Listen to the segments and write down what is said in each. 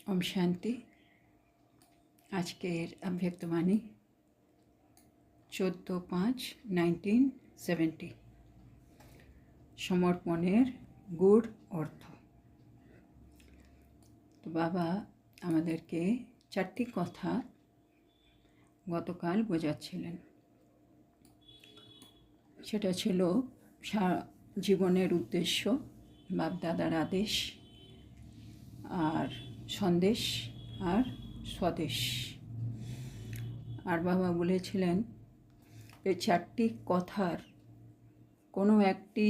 ओम शांति। আজকের অব্যক্তবাণী 14/5/1970। সমর্পণের গূঢ় অর্থ। তো বাবা আমাদেরকে চারটি কথা গতকাল বোঝাচ্ছিলেন। সেটা ছিল জীবনের উদ্দেশ্য, বাপ-দাদার আদেশ, আর সন্দেশ, আর স্বদেশ। আর বাবা বলেছিলেন এই চারটি কথার কোনো একটি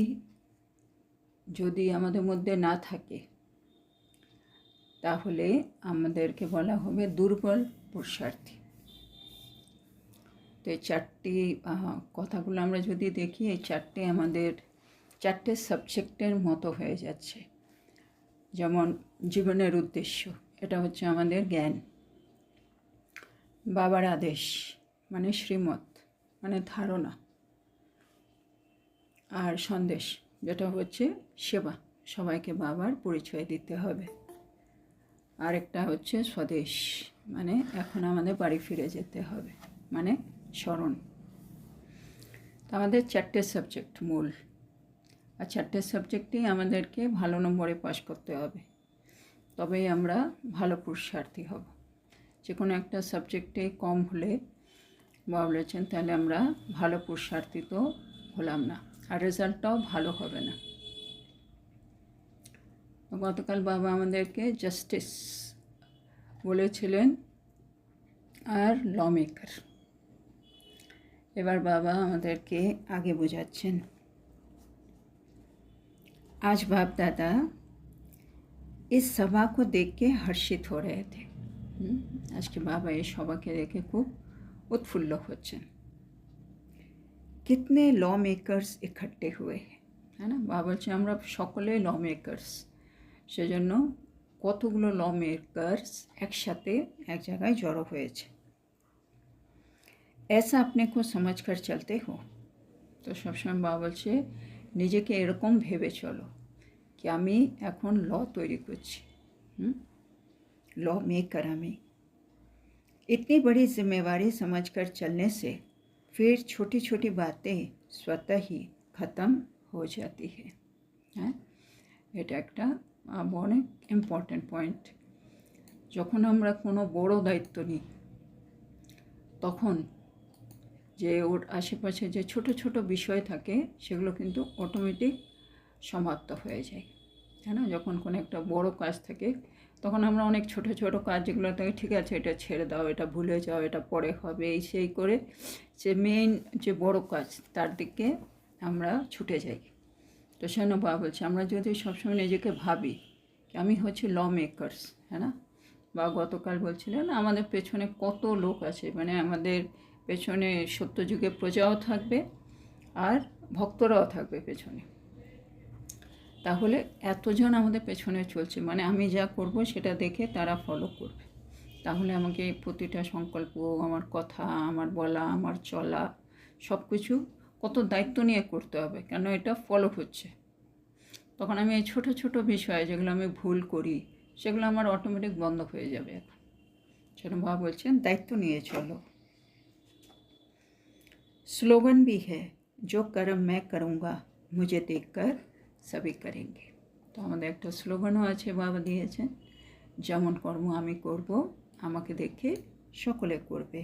যদি আমাদের মধ্যে না থাকে তাহলে আমাদেরকে বলা হবে দুর্বল পুরুষার্থী। তো এই চারটি কথাগুলো আমরা যদি দেখি, এই চারটে আমাদের চারটে সাবজেক্টের মতো হয়ে যাচ্ছে। যেমন জীবনের উদ্দেশ্য, এটা হচ্ছে আমাদের জ্ঞান। বাবার আদেশ মানে শ্রীমত, মানে ধারণা। আর সন্দেশ, যেটা হচ্ছে সেবা, সবাইকে বাবার পরিচয় দিতে হবে। আরেকটা হচ্ছে স্বদেশ, মানে এখন আমাদের বাড়ি ফিরে যেতে হবে, মানে স্মরণ। তো আমাদের চারটে সাবজেক্ট মূল, আর চারটে সাবজেক্টেই আমাদেরকে ভালো নম্বরে পাস করতে হবে, তবেই আমরা ভালো পুরুষার্থী হব। যে কোনো একটা সাবজেক্টে কম হলে বাবা বলেছেন তাহলে আমরা ভালো পুরুষার্থী তো হলাম না, আর রেজাল্টটাও ভালো হবে না। গতকাল বাবা আমাদেরকে জাস্টিস বলেছিলেন আর ল মেকার। এবার বাবা আমাদেরকে আগে বোঝাচ্ছেন। आज बाप दादा इस सभा को देख के हर्षित हो रहे थे। আজকে বাবা এই সভাকে দেখে খুব উৎফুল্ল হচ্ছেন। कितने लॉ मेकर्स इकट्ठे हुए हैं, है ना। বাবা বলছে আমরা সকলে ল মেকার্স, সেজন্য কতগুলো ল মেকার্স একসাথে এক জায়গায় জড়ো হয়েছে। ऐसा अपने को समझ कर चलते हो। তো সবসময় বাবা বলছে নিজেকে এরকম ভেবে চলো কি আমি এখন ল তৈরি করছি, ল মেকার আমি। इतनी बड़ी जिम्मेवारी समझकर चलने से फिर छोटी छोटी बातें स्वतः ही ख़त्म हो जाती है। হ্যাঁ, এটা একটা অনেক ইম্পর্ট্যান্ট পয়েন্ট। যখন আমরা কোনো বড় দায়িত্ব নিই তখন যে ওর আশেপাশে যে ছোট ছোট বিষয় থাকে সেগুলো কিন্তু অটোমেটিক সমাপ্ত হয়ে যায়, তাই না। যখন কোনো একটা বড় কাজ থাকে তখন আমরা অনেক ছোট ছোট কাজ যেগুলো থাকে, ঠিক আছে এটা ছেড়ে দাও, এটা ভুলে যাও, এটা পরে হবে, এই সেই করে যে মেইন যে বড় কাজ তার দিকে আমরা ছুটে যাই। তো সেজন্য বাবা বলছে আমরা যদি সবসময় নিজেকে ভাবি আমি হচ্ছে ল মেকার্স, হ্যাঁ না। বা গতকাল বলছিলেন আমাদের পেছনে কত লোক আছে, মানে আমাদের পেছনে সত্যযুগে প্রজাও থাকবে আর ভক্তরাও থাকবে পেছনে। তাহলে এতজন আমাদের পেছনে চলছে, মানে আমি যা করব সেটা দেখে তারা ফলো করবে। তাহলে আমাকে প্রতিটা সংকল্প, আমার কথা, আমার বলা, আমার চলা সব কিছু কত দায়িত্ব নিয়ে করতে হবে, কেন এটা ফলো হচ্ছে। তখন আমি এই ছোটো ছোটো বিষয় যেগুলো আমি ভুল করি সেগুলো আমার অটোমেটিক বন্ধ হয়ে যাবে। এখন সেরকম বাবা বলছেন দায়িত্ব নিয়ে চলো। স্লোগান भी है जो कर्म मैं करूँगा मुझे देखकर सभी करेंगे। তো আমাদের একটা স্লোগানও আছে, বাবা দিয়েছেন, যেমন কর্ম আমি করব আমাকে দেখে সকলে করবে।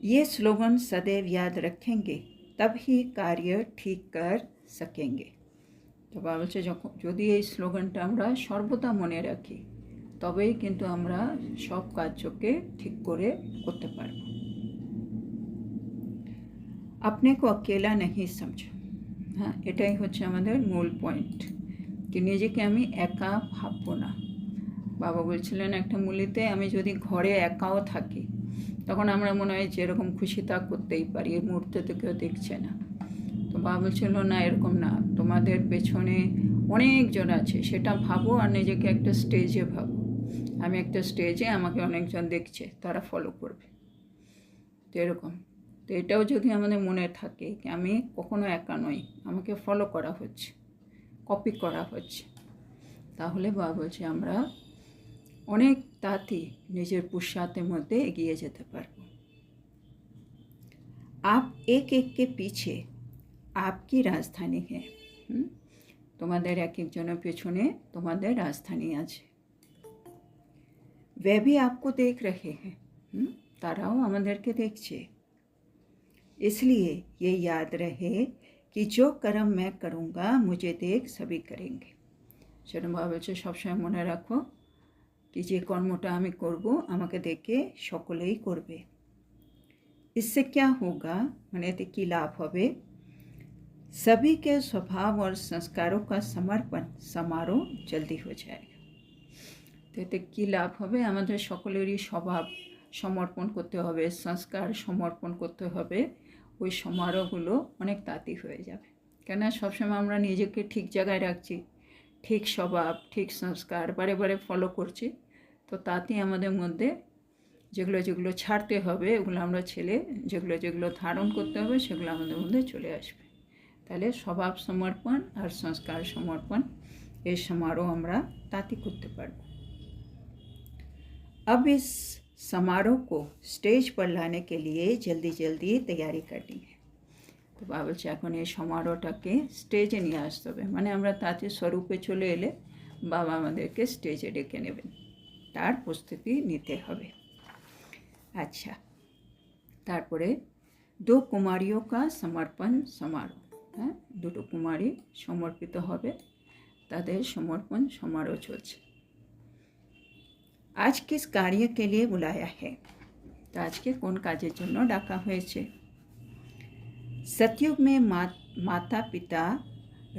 ये स्लोगन सदैव याद रखेंगे तब ही कार्य ठीक कर सकेंगे। তো বাবা বলছে যদি এই স্লোগানটা আমরা সর্বদা মনে রাখি তবেই কিন্তু আমরা সব কার্যকে ঠিক করে করতে পারব। अपने को अकेला नहीं समझो। হ্যাঁ, এটাই হচ্ছে আমাদের মূল পয়েন্ট, কি নিজেকে আমি একা ভাববো না। বাবা বলছিলেন একটা মুলিতে আমি যদি ঘরে একাও থাকি তখন আমরা মনে হয় যেরকম খুশি তা করতেই পারি, এই মুহূর্তে তো কেউ দেখছে না। তো বাবা বলছিল না, এরকম না, তোমাদের পেছনে অনেকজন আছে সেটা ভাবো, আর নিজেকে একটা স্টেজে ভাবো আমি একটা স্টেজে, আমাকে অনেকজন দেখছে, তারা ফলো করবে। তো এরকম, তো এটাও যদি আমাদের মনে থাকে কি আমি কখনো একা নই, আমাকে ফলো করা হচ্ছে, কপি করা হচ্ছে, তাহলে বাবা বলছে আমরা অনেক তাড়াতাড়ি নিজের পুরুষার্থের মধ্যে এগিয়ে যেতে পারব। आप एक एक के पीछे आपकी राजधानी है। তোমাদের এক একজনের পেছনে তোমাদের রাজধানী আছে। वे भी आपको देख रहे हैं। তারাও আমাদেরকে দেখছে। इसलिए ये याद रहे कि जो कर्म मैं करूँगा मुझे देख सभी करेंगे। সেটা বাবা বলছে সবসময় মনে রাখো कि যে কর্মটা আমি করব আমাকে দেখে সকলেই করবে। इससे क्या होगा মানে এতে কী লাভ হবে? सभी के स्वभाव और संस्कारों का समर्पण समारोह जल्दी हो जाएगा। তো এতে কী লাভ হবে? আমাদের সকলেরই স্বভাব সমর্পণ করতে হবে, সংস্কার সমর্পণ করতে হবে, ওই সমারোহগুলো অনেক তাড়াতাড়ি হয়ে যাবে। কেন সবসময় আমরা নিজেকে ঠিক জায়গায় রাখছি, ঠিক স্বভাব ঠিক সংস্কার বারে বারে ফলো করছি, তো তাতেই আমাদের মধ্যে যেগুলো যেগুলো ছাড়তে হবে ওগুলো আমরা ছেড়ে যেগুলো যেগুলো ধারণ করতে হবে সেগুলো আমাদের মধ্যে চলে আসবে। তাহলে স্বভাব সমর্পণ আর সংস্কার সমর্পণ এই সমারোহ আমরা তাঁতি করতে পারব। अब इस समारोह को स्टेज पर लाने के लिए जल्दी जल्दी तैयारी करनी है। তো বাবা বলছে এখন এই সমারোহটাকে স্টেজে নিয়ে আসতে হবে, মানে আমরা তাঁতি স্বরূপে চলে এলে বাবা আমাদেরকে স্টেজে ডেকে নেবেন, তার প্রস্তুতি নিতে হবে। আচ্ছা, তারপরে দো কুমারিও কা সমর্পণ সমারোহ। হ্যাঁ, দুটো কুমারী সমর্পিত হবে, তাদের সমর্পণ সমারোহ চলছে। আজ কিস कार्य के लिए बुलाया है? তো আজকে কোন কাজের জন্য ডাকা হয়েছে? सतयुग में माता पिता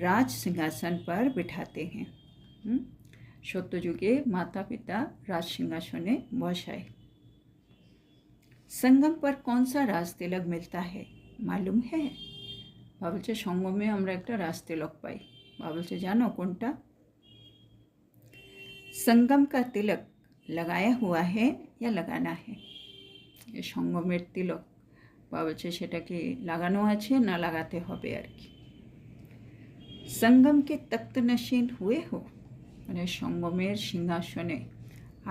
राज सिंहासन पर बिठाते हैं। সত্যযুগে মাতা পিতা রাজ সিংহাসনে বসায়। संगम पर कौन सा राज तिलक मिलता है मालूम है? বাবা বলছে সঙ্গমে আমরা একটা রাজ তিলক পাই। বাবা বলছে জানো কোনটা? संगम का तिलक लगाया हुआ है या लगाना है? ये সঙ্গমের তিলক বাবা বলছে সেটা কি লাগানো আছে না লাগাতে হবে আর কি। संगम के तख्त नशीन हुए हो? মানে সঙ্গমের সিংহাসনে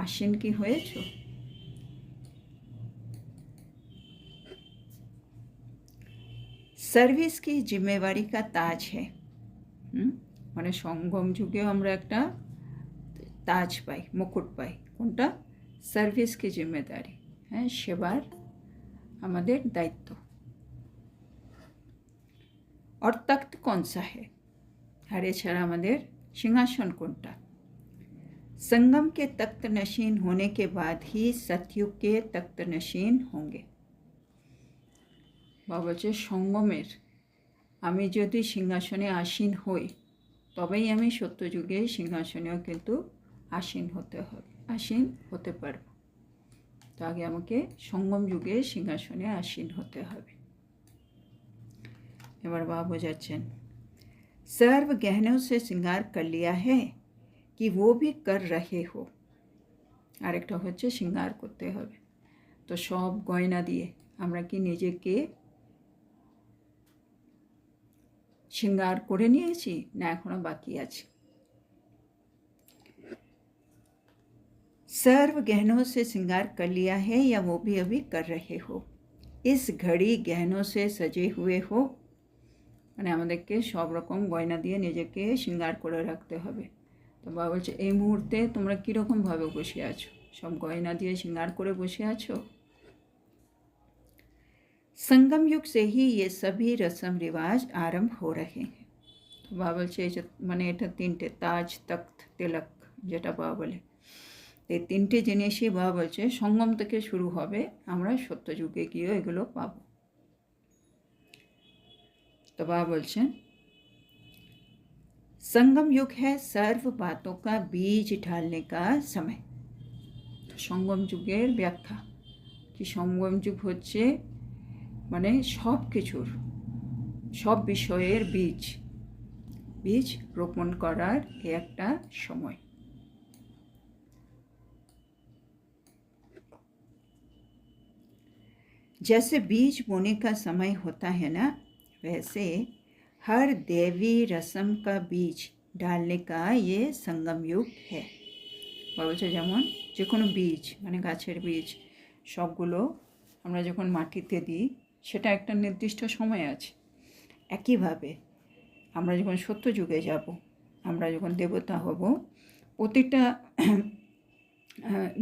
আসীন কি হয়েছ? সার্ভিস কি জিম্মেদারি কা তাজ है। মানে সঙ্গম যুগেও আমরা একটা তাজ পাই, মুকুট পাই। কোনটা? সার্ভিস কি জিম্মেদারি, হ্যাঁ, সেবার আমাদের দায়িত্ব। और तख्त कौन सा है? আর এছাড়া আমাদের সিংহাসন কোনটা? संगम के तख्त नशीन होने के बाद ही सतयुग के तख्त नशीन होंगे। বাবা বলছে সঙ্গমের আমি যদি সিংহাসনে আসীন হই তবেই আমি সত্যযুগে সিংহাসনেও কিন্তু আসীন হতে পারব। তো আগে আমাকে সঙ্গম যুগে সিংহাসনে আসীন হতে হবে। এবার বাবা বোঝাচ্ছেন सर्व गहनों से श्रृंगार कर लिया है कि वो भी कर रहे हो। আরেকটা হচ্ছে শ্রৃঙ্গার করতে হবে। তো সব গয়না দিয়ে আমরা কি নিজেকে শ্রৃঙ্গার করে নিয়েছি না এখনো বাকি আছে? सर्व गहनों से श्रृंगार कर लिया है या वो भी अभी कर रहे हो? इस घड़ी गहनों से सजे हुए हो? মানে আমাদেরকে সব রকম গয়না দিয়ে নিজেকে শ্রৃঙ্গার করে রাখতে হবে। তো বাবা বলছে এই মুহূর্তে তোমরা কীরকমভাবে বসে আছো? সব গয়না দিয়ে শ্রৃঙ্গার করে বসে আছো? संगम युग से ही ये सभी रस्म रिवाज आरंभ हो रहे हैं। तो बाबा বলছে এই যে মানে এটা তিনটে তাজ তখ্ত তিলক যেটা বাবা বলে, এই তিনটে জিনিসই বাবা বলছে সঙ্গম থেকে শুরু হবে, আমরা সত্যযুগে গিয়েও এগুলো পাব। तो बाबा बोलছেন संगम युग है सर्व बातों का बीज ढालने का समय। সঙ্গম যুগের ব্যাখ্যা কি? সঙ্গম যুগ হচ্ছে মানে সব কিছুর সব বিষয়ের বীজ রোপণ করার একটা সময়। जैसे बीज बोने का समय होता है ना, वैसे हर देवी रस्म का बीज डालने का ये संगम युग है। বলছে যেমন যে কোনো বীজ মানে গাছের বীজ সবগুলো আমরা যখন মাটিতে দিই সেটা একটা নির্দিষ্ট সময় আছে। একইভাবে আমরা যখন সত্যযুগে যাব, আমরা যখন দেবতা হব, প্রতিটা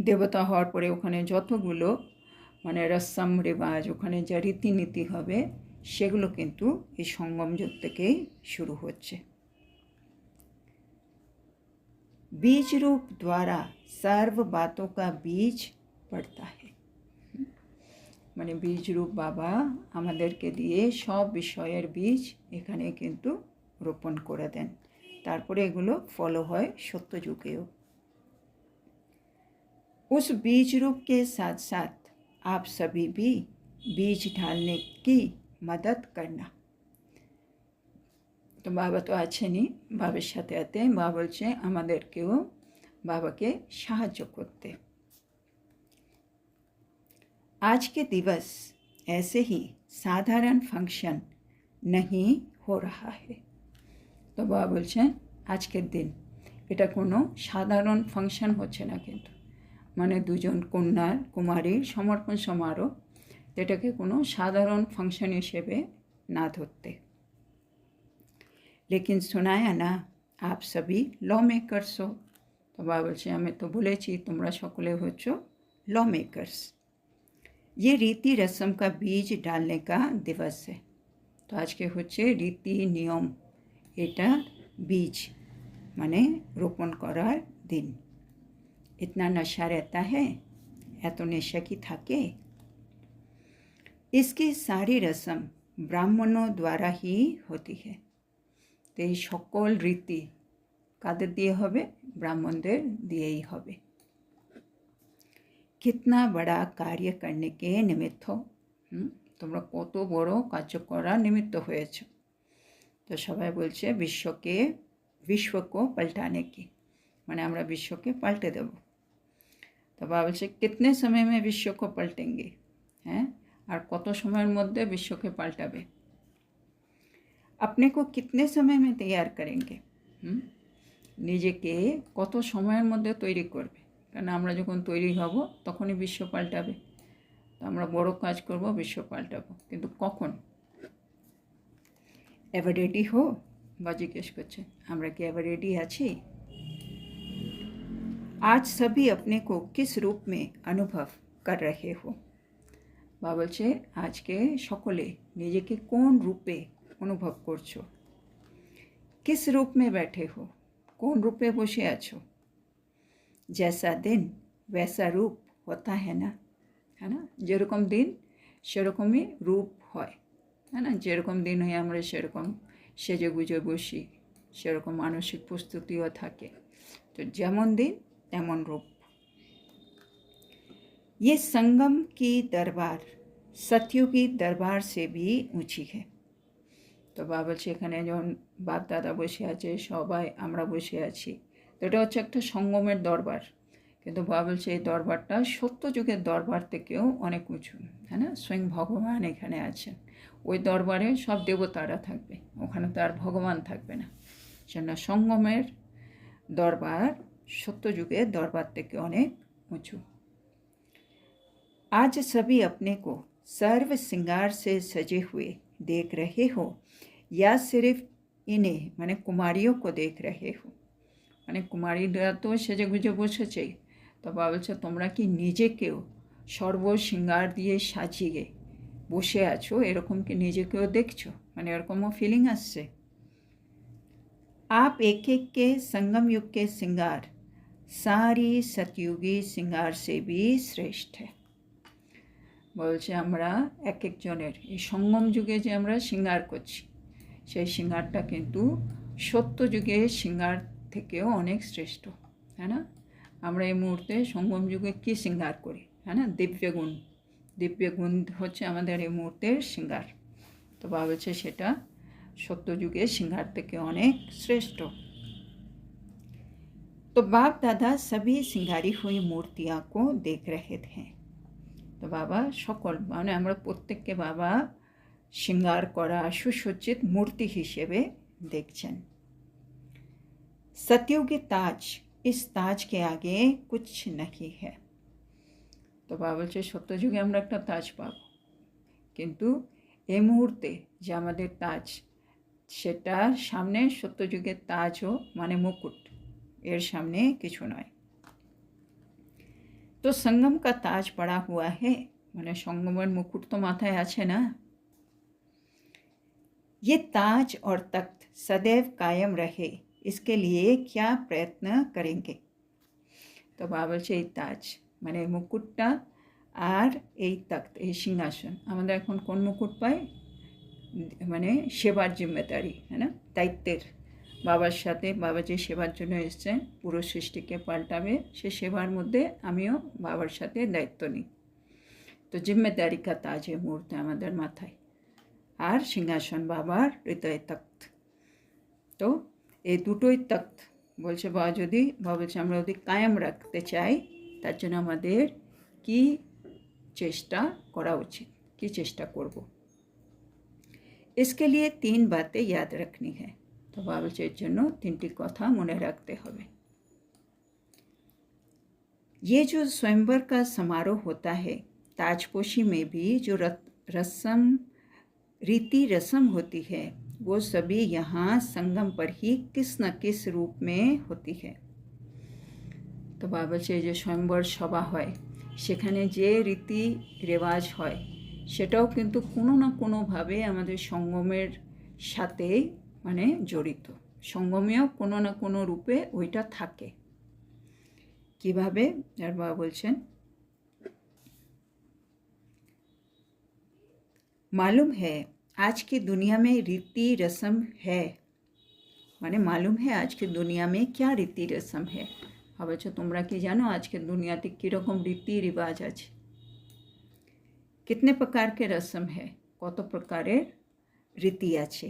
দেবতা হওয়ার পরে ওখানে যতগুলো মানে রসম রেওয়াজ, ওখানে যা রীতিনীতি হবে সেগুলো কিন্তু এই সঙ্গম যুগ থেকেই শুরু হচ্ছে। बीज रूप द्वारा सर्व बातों का बीज पड़ता है। মানে বীজ রূপ বাবা আমাদেরকে দিয়ে সব বিষয়ের বীজ এখানে কিন্তু রোপণ করে দেন, তারপরে এগুলো ফলো হয় সত্যযুগেও। उस बीज रूप के साथ साथ आप सभी भी बीज डालने की मदद करना। তো বাবা তো আছেনই, বাবার সাথে সাথে বাবা বলছে আমাদেরকেও বাবাকে সাহায্য করতে। आज के दिवस ऐसे ही साधारण फंक्शन नहीं हो रहा है। তো বাবা বলছেন আজকের দিন এটা কোনো সাধারণ ফাংশন হচ্ছে না, কিন্তু মানে দুজন কন্যার কুমারীর সমর্পণ সমারোহ, এটাকে কোনো সাধারণ ফাংশন হিসেবে না ধরতে। लेकिन सुनाया ना आप सभी लॉ मेकर्स हो। तो बाबा বলছে আমি তো বলেছি তোমরা সকলে হচ্ছ लॉ मेकर्स। ये रीति रस्म का बीज डालने का दिवस है। तो आज के হচ্ছে রীতি নিয়ম, এটা বীজ মানে রোপণ করার দিন। इतना नशा रहता है, এত নেশা কি থাকে? इसकी सारी रस्म ब्राह्मणों द्वारा ही होती है। तो এই সকল রীতি কাদের দিয়ে হবে? ব্রাহ্মণদের দিয়েই হবে। कितना बड़ा कार्य करने के निमित्त हो। তোমরা কত বড় কার্য করার নিমিত্ত হয়েছ। তো সবাই বলছে বিশ্বকে পাল্টানে কি, মানে আমরা বিশ্বকে পাল্টে দেব। তো বাবা বলছে कितने समय में विश्व को पलटेंगे, হ্যাঁ, আর কত সময়ের মধ্যে বিশ্বকে পাল্টাবে। अपने को कितने समय में तैयार करेंगे, নিজেকে কত সময়ের মধ্যে তৈরি করবে, কারণ আমরা যখন তৈরি হব তখনই বিশ্ব পাল্টাবে। তো আমরা বড় কাজ করব, বিশ্ব পাল্টাবো, কিন্তু কখন? এবার রেডি হো, বা জিজ্ঞেস করছে আমরা কি এবার রেডি আছি? आज सभी अपने को किस रूप में अनुभव कर रहे हो। বা বলছে আজকে সকলে নিজেকে কোন রূপে অনুভব করছো? किस रूप में बैठे हो, কোন রূপে বসে আছো? जैसा दिन वैसा रूप होता है ना, है ना, যেরকম দিন সেরকমই রূপ হয়, है ना, যেরকম দিন হয় আমরা সেরকম সেজে গুজে বসি, সেরকম মানসিক প্রস্তুতিও থাকে। তো যেমন দিন তেমন রূপ। ये संगम की दरबार सतयुगी दरबार से भी ऊंची है। তো বাবা বলছে এখানে যখন বাপ দাদা বসে আছে, সবাই আমরা বসে আছি, তো এটা হচ্ছে একটা সঙ্গমের দরবার, কিন্তু বাবা বলছে এই দরবারটা সত্যযুগের দরবার থেকেও অনেক উঁচু, হ্যাঁ না, স্বয়ং ভগবান এখানে আছেন। ওই দরবারে সব দেবতারা থাকবে, ওখানে তো আর ভগবান থাকবে না, সেজন্য সঙ্গমের দরবার সত্যযুগের দরবার থেকে অনেক উঁচু। आज सभी अपने को सर्व श्रृंगार से सजे हुए देख रहे हो या सिर्फ इन्हें মানে কুমারীও को देख रहे हो, মানে কুমারীরা তো সেজে গুজে বসেছে, তো বাবা বলছে তোমরা কি নিজেকেও সর্ব শৃঙ্গার দিয়ে সাজিয়ে বসে আছো, এরকম কি নিজেকেও দেখছো, মানে এরকমও ফিলিং আসছে। आप एक एक के संगम युग के श्रृंगार सारी सतयुगी श्रृंगार से भी श्रेष्ठ है। বলছে আমরা এক একজনের এই সঙ্গম যুগে যে আমরা শৃঙ্গার করছি, সেই শৃঙ্গারটা কিন্তু সত্য যুগে শৃঙ্গার থেকেও অনেক শ্রেষ্ঠ, হ্যাঁ না। আমরা এই মুহূর্তে সঙ্গম যুগে কী শৃঙ্গার করি, হ্যাঁ না, দিব্যগুণ হচ্ছে আমাদের এই মুহূর্তের শৃঙ্গার। তো বাবা বলছে সেটা সত্য যুগে শৃঙ্গার থেকে অনেক শ্রেষ্ঠ। तो बाप दादा सभी सिंगारी हुई मूर्तियाँ को देख रहे थे। তো বাবা সকল মানে আমরা প্রত্যেককে বাবা শৃঙ্গার করা সুসজ্জিত মূর্তি হিসেবে দেখছেন। सतयुगी ताज, इस ताज के आगे कुछ नहीं है। তো বাবা বলছে সত্যযুগে আমরা একটা তাজ পাব, কিন্তু এই মুহূর্তে যে আমাদের তাজ, সেটার সামনে সত্যযুগের তাজও মানে মুকুট, এর সামনে কিছু নয়। তো সঙ্গম কা তাজ পড়া হুয়া হে, মানে সঙ্গমের মুকুট তো মাথায় আছে না। ये ताज और तख्त सदैव कायम रहे, इसके लिए क्या प्रयत्न करेंगे। তো বাবা বলছে এই তাজ মানে মুকুটটা আর এই তখ্ত, এই সিংহাসন, আমাদের এখন কোন মুকুট পায়, মানে সেবার জিম্মেদারি, হ্যাঁ না, দায়িত্বের। বাবার সাথে বাবা যে সেবার জন্য এসছেন, পুরো সৃষ্টিকে পাল্টাবে, সে সেবার মধ্যে আমিও বাবার সাথে দায়িত্ব নিই। তো জিম্মেদারি কা তাজ এই মুহূর্তে আমাদের মাথায়, আর সিংহাসন বাবার হৃদয় তখ্ত। তো এই দুটোই তখ্ত বলছে বাবা, যদি বাবা বলছে আমরা যদি কায়েম রাখতে চাই, তার জন্য আমাদের কি চেষ্টা করা উচিত, কি চেষ্টা করব। इसके लिए 3 बातें याद रखनी है। তো বাবা বলছে এর জন্য 3টি কথা মনে রাখতে হবে। ये जो स्वयंवर का समारोह होता है, ताजपोशी में भी जो रस्म रीति रस्म होती है, वो सभी यहाँ संगम पर ही किस न किस रूप में होती है। তো বাবা বলছে যে স্বয়ম্বর সভা হয়, সেখানে যে রীতি রেওয়াজ হয়, সেটাও কিন্তু কোনো না কোনোভাবে আমাদের সঙ্গমের সাথে মানে জড়িত, সঙ্গমেও কোনো না কোনো রূপে ওইটা থাকে। কিভাবে, আর বাবা বলছেন मालूम है आज की दुनिया में रीति रस्म है, माने मालूम है आज की दुनिया में क्या रीति रस्म है। अब अच्छा তোমরা কি জানো আজকের দুনিয়াতে কীরকম রীতি রিবাজ আছে, कितने प्रकार के रस्म है, কত প্রকারের রীতি আছে।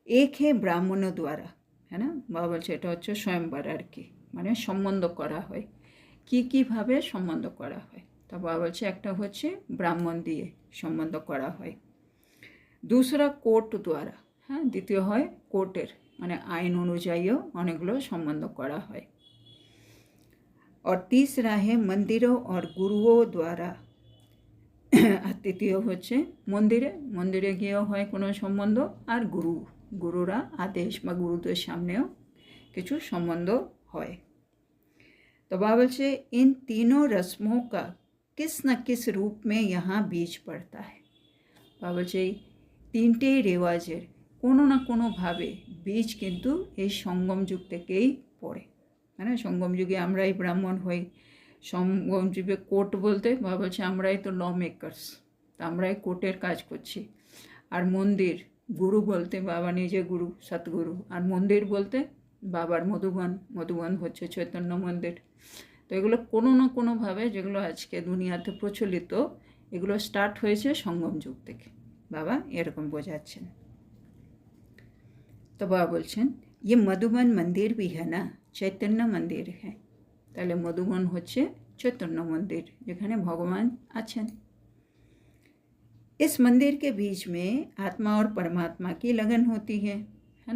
एक है ব্রাহ্মণের দ্বারা, है ना, বাবা বলছে এটা হচ্ছে স্বয়ম্বর আর কি, মানে সম্বন্ধ করা হয়। কীভাবে সম্বন্ধ করা হয়, তা বাবা বলছে একটা হচ্ছে ব্রাহ্মণ দিয়ে সম্বন্ধ করা হয়, दूसरा কোর্ট দ্বারা, হ্যাঁ, দ্বিতীয় হয় কোর্টের, মানে আইন অনুযায়ীও অনেকগুলো সম্বন্ধ করা হয়। और तीसरा है मंदिरों और गुरुओं द्वारा, আর তৃতীয় হচ্ছে মন্দিরে, মন্দিরে গিয়েও হয় কোনো সম্বন্ধ, আর গুরুরা আদেশ বা গুরুদের সামনেও কিছু সম্বন্ধ হয়। तो बाबा बोलছে इन तीनों रस्मों का किस न किस रूप में यहाँ बीज पड़ता है। बाबा बोलছে এই তিনটে রেওয়াজের কোনো না কোনোভাবে বীজ কিন্তু এই সঙ্গম যুগ থেকেই পড়ে, হ্যাঁ। সঙ্গম যুগে আমরাই ব্রাহ্মণ হই, সঙ্গম যুগে কোর্ট বলতে বাবা বলছে আমরাই তো ল মেকার্স, তা আমরাই কোর্টের কাজ করছি। আর মন্দির, গুরু বলতে বাবা নিজে গুরু সতগুরু, আর মন্দির বলতে বাবার মধুবন হচ্ছে চৈতন্য মন্দির। তো এগুলো কোনো না কোনোভাবে যেগুলো আজকে দুনিয়াতে প্রচলিত, এগুলো স্টার্ট হয়েছে সঙ্গম যুগ থেকে, বাবা এরকম বোঝাচ্ছেন। তো বাবা বলছেন ये मधुबन मंदिर भी है ना, चैतन्य मंदिर है। তাহলে মধুবন হচ্ছে চৈতন্য মন্দির, যেখানে ভগবান আছেন। इस मंदिर के बीच में आत्मा और परमात्मा की लगन होती है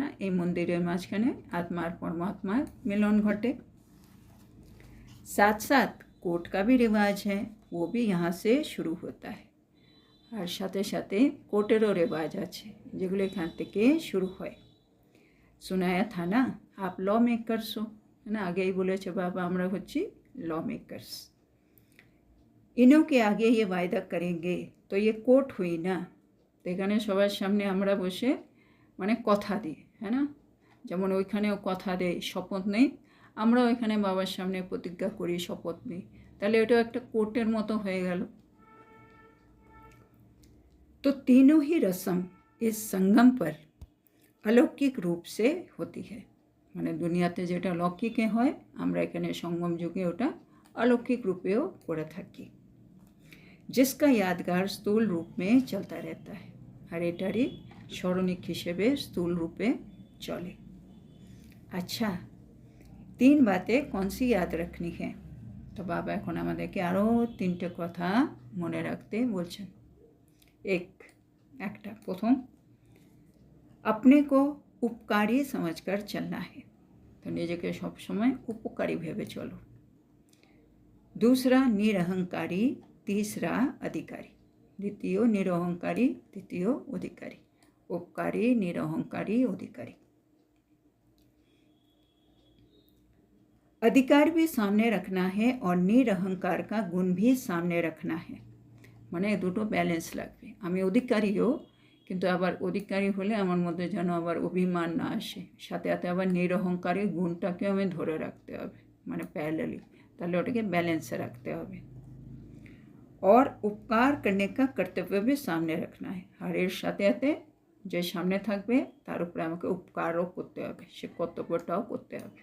ना, এই মন্দিরের মাঝখানে आत्मा और परमात्मा मिलन घटे। साथ साथ कोर्ट का भी रिवाज है, वो भी यहाँ से शुरू होता है। আর সাথে সাথে কোর্টেরও রেওয়াজ আছে, যেগুলো এখান থেকে শুরু হয়। सुनाया था ना आप लॉ मेकर्स हो, है ना, आगे ही बोले बाबा আমরা হচ্ছি लॉ मेकर्स। इन्हों के आगे ये वायदा करेंगे, तो ये कोर्ट हुई ना। तो এখানে সবার সামনে আমরা বসে মানে কথা দিই, হ্যাঁ না, যেমন ওইখানেও কথা দেয়, শপথ নেই, আমরাও এখানে বাবার সামনে প্রতিজ্ঞা করি, শপথ নিই, তাহলে এটাও একটা কোর্টের মতো হয়ে গেল। तो तीनों ही रस्म इस संगम पर अलौकिक रूप से होती है, মানে দুনিয়াতে যেটা লৌকিকে হয় আমরা এখানে সঙ্গম যুগে ওটা অলৌকিক রূপেও করে থাকি। जिसका यादगार स्थूल रूप में चलता रहता है, আর এটারই স্মরণিক হিসেবে স্থূল রূপে চলে। अच्छा 3 बातें कौन सी याद रखनी है। তো বাবা এখন আমাদেরকে আরও 3টে কথা মনে রাখতে বলছেন। একটা প্রথম, अपने को उपकारी समझकर चलना है, तो নিজেকে সবসময় উপকারী ভেবে চলো। दूसरा निरहंकारी, तीसरा अधिकारी। द्वितीय निरहंकारी, तृतीय अधिकारी। उपकारी, निरहंकारी, अधिकारी। अधिकार भी सामने रखना है और निरहंकार का गुण भी सामने रखना है। মানে দুটো ব্যালেন্স লাগবে। আমি অধিকারীও, কিন্তু আবার অধিকারী হলে আমার মধ্যে যেন আবার অভিমান না আসে, সাথে সাথে আবার নিরহংকারী গুণটাকেও আমি ধরে রাখতে হবে, মানে প্যারালালি, তাহলে ওটাকে ব্যালেন্সে রাখতে হবে। और उपकार करने का कर्तव्य भी सामने रखना है। আর এর সাথে সাথে যে সামনে থাকবে তার উপরে আমাকে উপকারও করতে হবে, সে কর্তব্যটাও করতে হবে।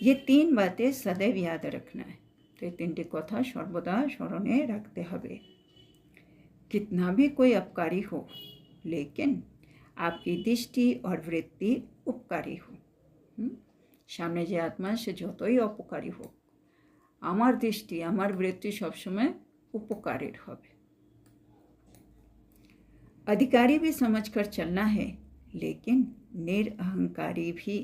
ये 3 बातें सदैव याद रखना है। तो ये 3টি কথা সর্বদা স্মরণে রাখতে হবে। कितना भी कोई अपकारी हो, लेकिन आपकी दृष्टि और वृत्ति उपकारी हो। সামনে যে আত্মা সে যতই অপকারী হোক, আমার দৃষ্টি আমার বৃত্তি সবসময় উপকারের হবে। अधिकारी भी समझकर चलना है, लेकिन निरअहंकारी भी।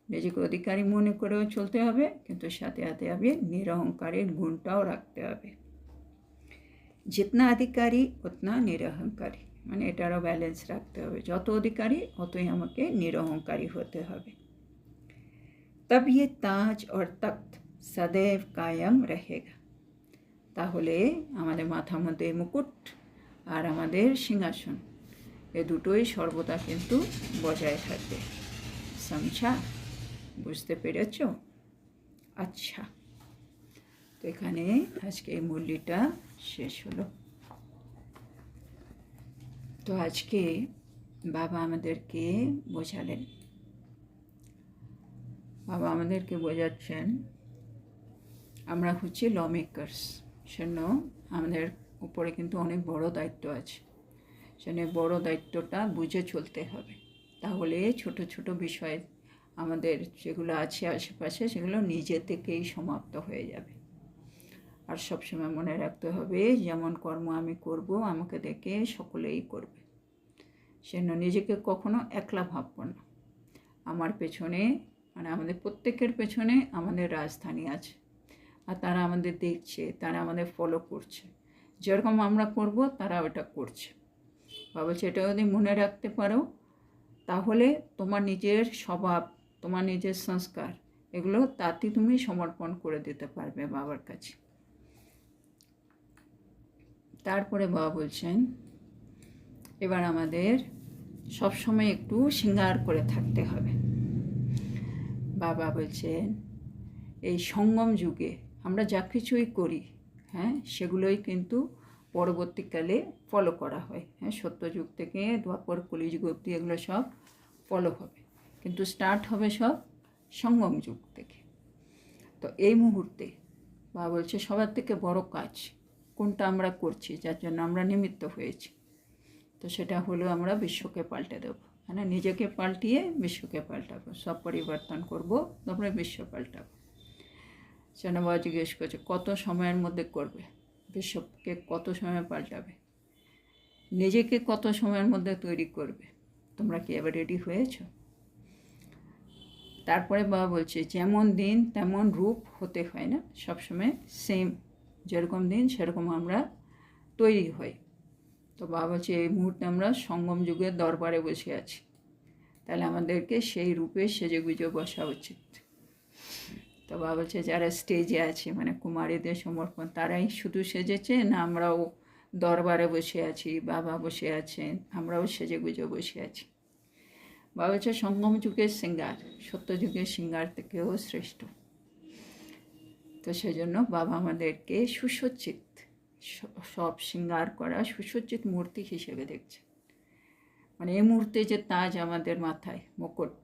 নিজেকে অধিকারী মনে করেও চলতে হবে, কিন্তু সাথে সাথে হবে নিরহংকারের গুণটাও রাখতে হবে। जितना अधिकारी उतना निरहंकारी, মানে এটারও ব্যালেন্স রাখতে হবে। যত অধিকারী অতই আমাকে নিরহংকারী হতে হবে। तब ये ताज और तख्त सदैव कायम रहेगा। তাহলে আমাদের মাথার মধ্যে মুকুট আর আমাদের সিংহাসন, এ দুটোই সর্বদা কিন্তু বজায় থাকবে। সমঝা? বুঝতে পেরেছ? আচ্ছা, তো এখানে আজকে এই মুরলিটা শেষ হলো। তো আজকে বাবা আমাদেরকে বোঝালেন, বাবা আমাদেরকে বোঝাচ্ছেন আমরা হচ্ছি ল মেকার্স, সেজন্য আমাদের উপরে কিন্তু অনেক বড় দায়িত্ব আছে। সেজন্য বড় দায়িত্বটা বুঝে চলতে হবে, তাহলে ছোট ছোট বিষয় আমাদের যেগুলো আছে আশেপাশে সেগুলো নিজে থেকেই সমাপ্ত হয়ে যাবে। আর সবসময় মনে রাখতে হবে যেমন কর্ম আমি করব আমাকে দেখে সকলেই করবে। সেজন্য নিজেকে কখনো একলা ভাবব না। আমার পেছনে, মানে আমাদের প্রত্যেকের পেছনে আমাদের রাজধানী আছে, আর তারা আমাদের দেখছে, তারা আমাদের ফলো করছে। যেরকম আমরা করব তারা ওটা করছে। বাবা সেটা যদি মনে রাখতে পারো, তাহলে তোমার নিজের স্বভাব, তোমার নিজের সংস্কার, এগুলো তাতে তুমি সমর্পণ করে দিতে পারবে বাবার কাছে। তারপরে বাবা বলছেন এবার আমাদের সবসময় একটু শৃঙ্গার করে থাকতে হবে। বাবা বলছেন এই সঙ্গম যুগে আমরা যা কিছুই করি, সেগুলোই কিন্তু পরবর্তীকালে ফলো করা হয়। সত্যযুগ থেকে দ্বাপর কলিযুগ অবধি এগুলো সব ফলো হবে, কিন্তু স্টার্ট হবে সব সঙ্গম যুগ থেকে। তো এই মুহূর্তে বাবা বলছে সবার থেকে বড় কাজ কোনটা আমরা করছি, যার জন্য আমরা নিমিত্ত হয়েছি, তো সেটা হলো আমরা বিশ্বকে পাল্টে দেবো। নিজেকে পাল্টিয়ে বিশ্বকে পাল্টাবো, সব পরিবর্তন করবো, তারপরে বিশ্ব পাল্টাবো। সেটা বাবা জিজ্ঞেস করছে কত সময়ের মধ্যে করবে, বিশ্বকে কত সময় পাল্টাবে, নিজেকে কত সময়ের মধ্যে তৈরি করবে, তোমরা কি এবার রেডি হয়েছ? তারপরে বাবা বলছে যেমন দিন তেমন রূপ হতে হয় না, সবসময় সেম, যেরকম দিন সেরকম আমরা তৈরি হই। তো বাবা বলছে এই মুহূর্তে আমরা সঙ্গম যুগের দরবারে বসে আছি, তাহলে আমাদেরকে সেই রূপে সেজে গুজে বসা উচিত। তো বাবা বলছে যারা স্টেজে আছে, মানে কুমারীদের সমর্পণ, তারাই শুধু সেজেছে না আমরাও দরবারে বসে আছি, বাবা বসে আছেন, আমরাও সেজে গুজে বসে আছি। বাবা বলছে সঙ্গম যুগের শৃঙ্গার সত্য যুগের শৃঙ্গার থেকেও শ্রেষ্ঠ। তো সেজন্য বাবা আমাদেরকে সুসজ্জিত, সব শৃঙ্গার করা সুসজ্জিত মূর্তি হিসেবে দেখছে। মানে এই মুহূর্তে যে তাজ আমাদের মাথায় মুকুট,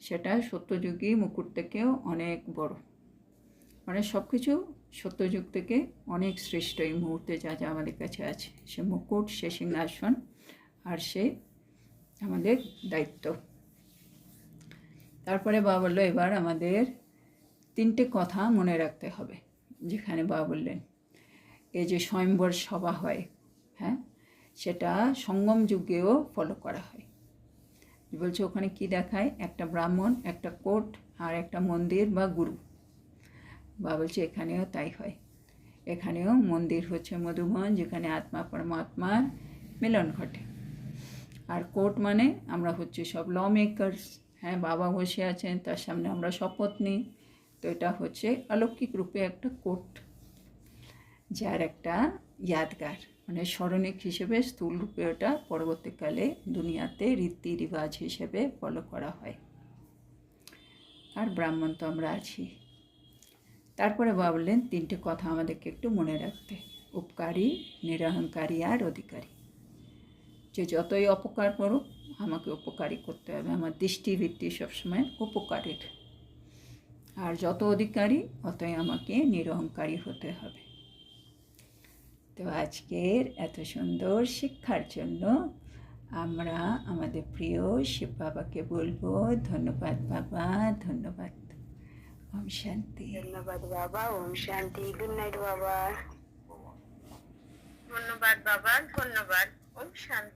সেটা সত্যযুগী মুকুট থেকেও অনেক বড়। মানে সব কিছু সত্যযুগ থেকে অনেক শ্রেষ্ঠ এই মুহূর্তে যা যা আমাদের কাছে আছে, সে মুকুট, সে সিংহাসন, আর সে আমাদের দায়িত্ব। তারপরে বাবা বললো এবার আমাদের 3টে কথা মনে রাখতে হবে। যেখানে বাবা বললেন এই যে স্বয়ম্বর সভা হয়, সেটা সঙ্গম যুগেও ফলো করা হয়। বলছে ওখানে কি দেখায়, একটা ব্রাহ্মণ, একটা কোট আর একটা মন্দির বা গুরু। বাবা বলছে এখানেও তাই হয়, এখানেও মন্দির হচ্ছে মধুবন, যেখানে আত্মা পরমাত্মার মিলন ঘটে। আর কোর্ট মানে আমরা হচ্ছে সব ল মেকার্স। হ্যাঁ, বাবা বসে আছেন, তার সামনে আমরা শপথ নিই। তো এটা হচ্ছে অলৌকিক রূপে একটা কোর্ট, যার একটা ইয়াদগার, মানে স্মরণিক হিসেবে স্থূল রূপে ওটা পরবর্তীকালে দুনিয়াতে রীতি রিবাজ হিসেবে ফলো করা হয়। আর ব্রাহ্মণ তো আমরা আছি। তারপরে বাবা বললেন তিনটে কথা আমাদেরকে একটু মনে রাখতে: উপকারী, নিরহংকারী আর অধিকারী। যে যতই অপকার করুক আমাকে উপকারী করতে হবে, আমার দৃষ্টিবৃত্তি সবসময় উপকারের। আর যত অধিকারী অতই আমাকে নিরহংকারী হতে হবে। তো আজকের এত সুন্দর শিক্ষার জন্য আমরা আমাদের প্রিয় শিব বাবাকে বলবো ধন্যবাদ বাবা, ধন্যবাদ। ওম শান্তি। ধন্যবাদ বাবা। ওম শান্তি। গুড নাইট বাবা। ধন্যবাদ বাবা, ধন্যবাদ। ওম শান্তি।